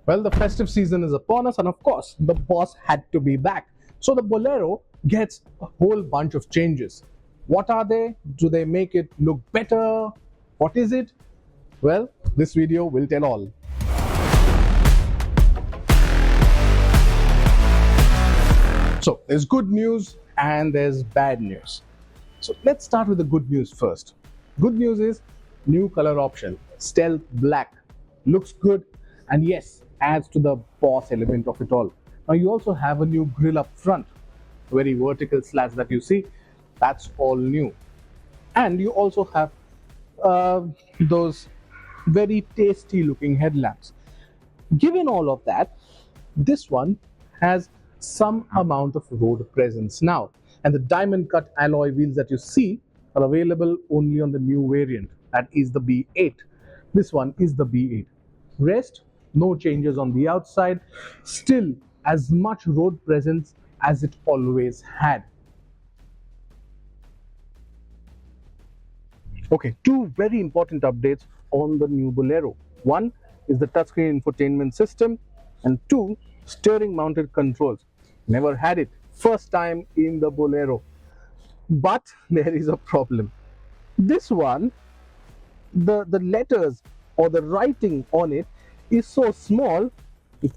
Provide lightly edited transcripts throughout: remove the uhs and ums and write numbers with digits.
Well, the festive season is upon us, and of course, the boss had to be back. So the Bolero gets a whole bunch of changes. What are they? Do they make it look better? What is it? Well, this video will tell all. So there's good news and there's bad news. So let's start with the good news first. Good news is new color option, stealth black. Looks good, and yes, adds to the boss element of it all. Now you also have a new grille up front, very vertical slats that you see, that's all new. And you also have those very tasty looking headlamps. Given all of that, this one has some amount of road presence now, and the diamond cut alloy wheels that you see are available only on the new variant, that is the B8. This one is the B8. Rest, no changes on the outside, still as much road presence as it always had. Okay, two very important updates on the new Bolero. One is the touchscreen infotainment system, and two, steering mounted controls. Never had it, first time in the Bolero. But there is a problem. This one, the letters or the writing on it is so small,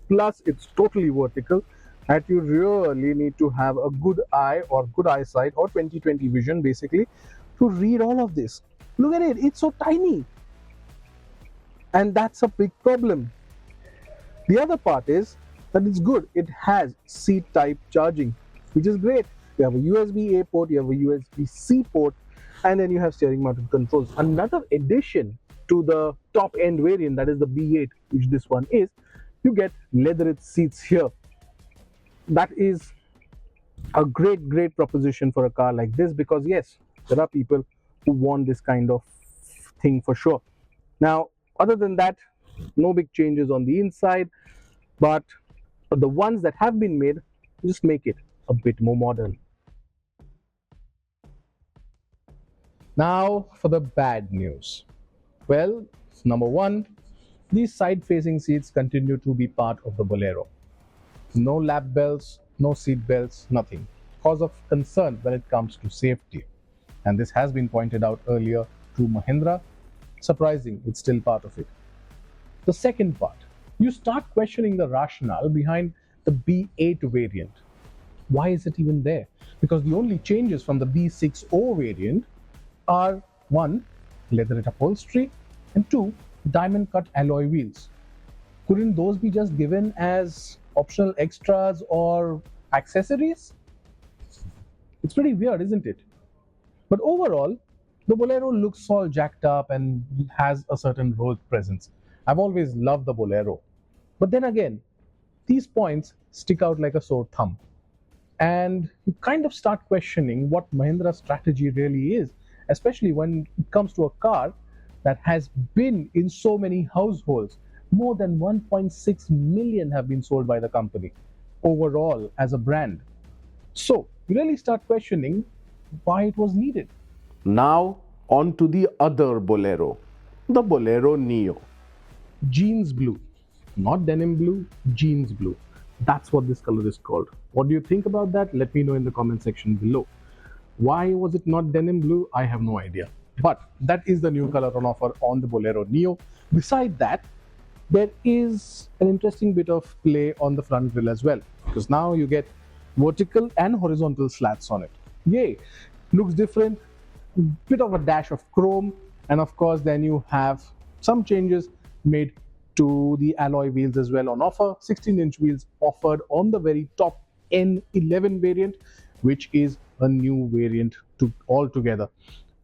plus it's totally vertical, that you really need to have a good eye or good eyesight or 20/20 vision basically to read all of this. Look at it, it's so tiny, and that's a big problem. The other part is that it's good, it has C type charging, which is great. You have a USB-A port, you have a USB-C port, and then you have steering mounted controls. Another addition to the top end variant, that is the B8, which this one is, you get leatherette seats here. That is a great proposition for a car like this, because yes, there are people who want this kind of thing for sure. Now, other than that, no big changes on the inside, but the ones that have been made just make it a bit more modern. Now for the bad news. Well, number one, these side-facing seats continue to be part of the Bolero. No lap belts, no seat belts, nothing. Cause of concern when it comes to safety. And this has been pointed out earlier to Mahindra. Surprising, it's still part of it. The second part, you start questioning the rationale behind the B8 variant. Why is it even there? Because the only changes from the B60 variant are one, leatherette upholstery, and two, diamond cut alloy wheels. Couldn't those be just given as optional extras or accessories? It's pretty weird, isn't it? But overall, the Bolero looks all jacked up and has a certain road presence. I've always loved the Bolero. But then again, these points stick out like a sore thumb. And you kind of start questioning what Mahindra's strategy really is, especially when it comes to a car that has been in so many households. More than 1.6 million have been sold by the company overall as a brand. So you really start questioning why it was needed. Now on to the other Bolero, the Bolero Neo. Jeans blue, not denim blue, jeans blue. That's what this color is called. What do you think about that? Let me know in the comment section below. Why was it not denim blue? I have no idea. But that is the new color on offer on the Bolero Neo. Beside that, there is an interesting bit of play on the front grille as well, because now you get vertical and horizontal slats on it. Yay! Looks different, bit of a dash of chrome, and of course then you have some changes made to the alloy wheels as well on offer. 16-inch wheels offered on the very top N11 variant, which is a new variant altogether.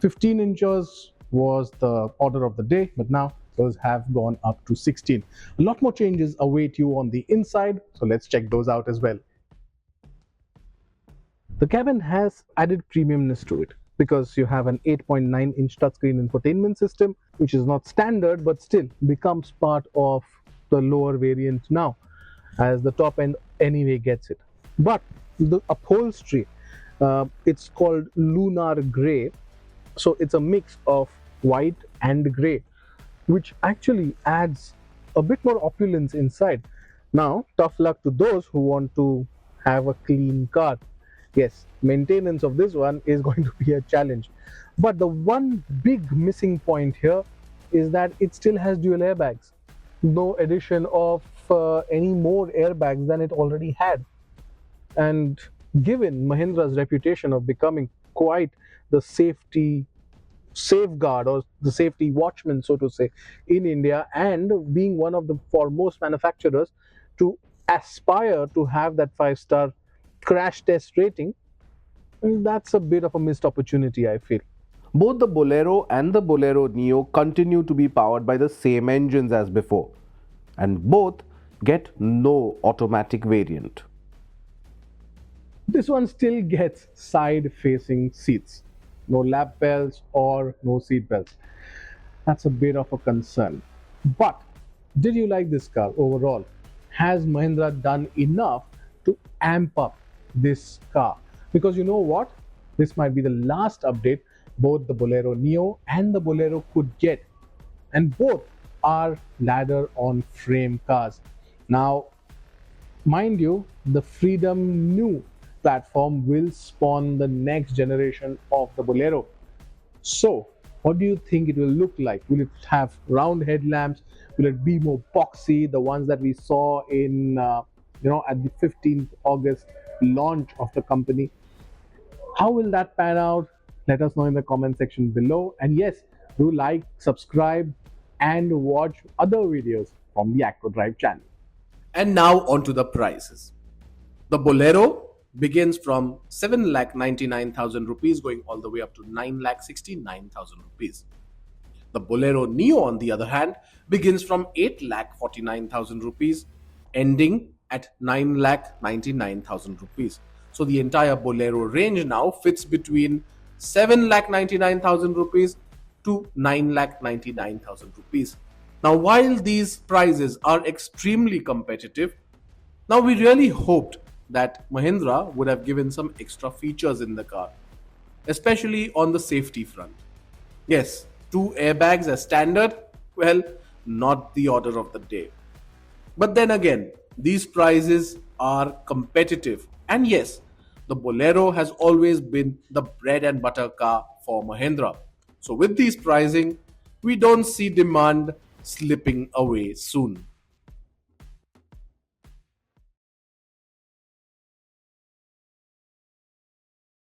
15 inches was the order of the day, but now those have gone up to 16. A lot more changes await you on the inside, so let's check those out as well. The cabin has added premiumness to it, because you have an 8.9-inch touchscreen infotainment system, which is not standard but still becomes part of the lower variant now, as the top end anyway gets it. But the upholstery, it's called Lunar Grey, so it's a mix of white and grey, which actually adds a bit more opulence inside. Now, tough luck to those who want to have a clean car. Yes, maintenance of this one is going to be a challenge. But the one big missing point here is that it still has dual airbags. No addition of any more airbags than it already had. And given Mahindra's reputation of becoming quite the safety safeguard or the safety watchman, so to say, in India, and being one of the foremost manufacturers to aspire to have that 5-star crash test rating, that's a bit of a missed opportunity, I feel. Both the Bolero and the Bolero Neo continue to be powered by the same engines as before, and both get no automatic variant. This one still gets side facing seats, no lap belts or no seat belts. That's a bit of a concern. But did you like this car overall? Has Mahindra done enough to amp up this car? Because you know what? This might be the last update both the Bolero Neo and the Bolero could get. And both are ladder on frame cars. Now, mind you, the Freedom New platform will spawn the next generation of the Bolero. So, what do you think it will look like? Will it have round headlamps? Will it be more boxy, the ones that we saw in, at the 15th August launch of the company? How will that pan out? Let us know in the comment section below. And yes, do like, subscribe, and watch other videos from the Acko Drive channel. And now on to the prices. The Bolero begins from 7,99,000 rupees going all the way up to 9,69,000 rupees. The Bolero Neo, on the other hand, begins from 8,49,000 rupees, ending at 9,99,000 rupees. So the entire Bolero range now fits between 7,99,000 rupees to 9,99,000 rupees. Now, while these prices are extremely competitive, now we really hoped that Mahindra would have given some extra features in the car, especially on the safety front. Yes, two airbags as standard, well, not the order of the day. But then again, these prices are competitive. And yes, the Bolero has always been the bread and butter car for Mahindra. So with these pricing, we don't see demand slipping away soon.